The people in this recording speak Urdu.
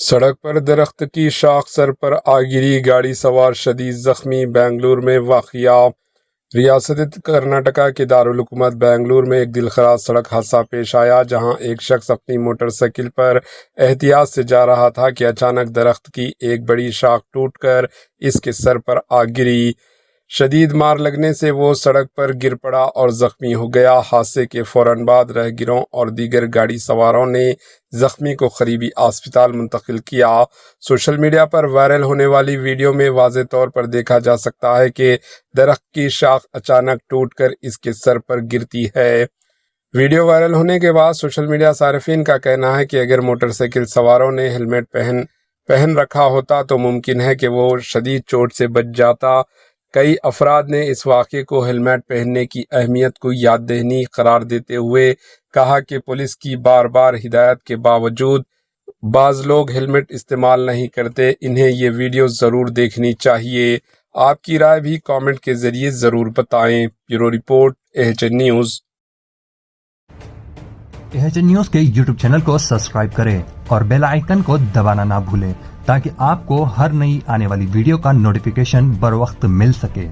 سڑک پر درخت کی شاخ سر پر آ گری، گاڑی سوار شدید زخمی۔ بنگلور میں واقعہ۔ ریاست کرناٹکا کے دارالحکومت بنگلور میں ایک دلخراش سڑک حادثہ پیش آیا، جہاں ایک شخص اپنی موٹر سائیکل پر احتیاط سے جا رہا تھا کہ اچانک درخت کی ایک بڑی شاخ ٹوٹ کر اس کے سر پر آ گری۔ شدید مار لگنے سے وہ سڑک پر گر پڑا اور زخمی ہو گیا۔ حادثے کے فوراً بعد راہگیروں اور دیگر گاڑی سواروں نے زخمی کو قریبی اسپتال منتقل کیا۔ سوشل میڈیا پر وائرل ہونے والی ویڈیو میں واضح طور پر دیکھا جا سکتا ہے کہ درخت کی شاخ اچانک ٹوٹ کر اس کے سر پر گرتی ہے۔ ویڈیو وائرل ہونے کے بعد سوشل میڈیا صارفین کا کہنا ہے کہ اگر موٹر سائیکل سواروں نے ہیلمٹ پہن رکھا ہوتا تو ممکن ہے کہ وہ شدید چوٹ سے بچ جاتا۔ کئی افراد نے اس واقعے کو ہیلمٹ پہننے کی اہمیت کو یاد دہانی قرار دیتے ہوئے کہا کہ پولیس کی بار بار ہدایت کے باوجود بعض لوگ ہیلمٹ استعمال نہیں کرتے۔ انہیں یہ ویڈیو ضرور دیکھنی چاہیے۔ آپ کی رائے بھی کامنٹ کے ذریعے ضرور بتائیں۔ Bureau report AHN news. AHN news کے YouTube چینل کو سبسکرائب کریں اور بیل آئیکن کو دبانا نہ بھولیں تاکہ آپ کو ہر نئی آنے والی ویڈیو کا نوٹیفیکیشن بر وقت مل سکے۔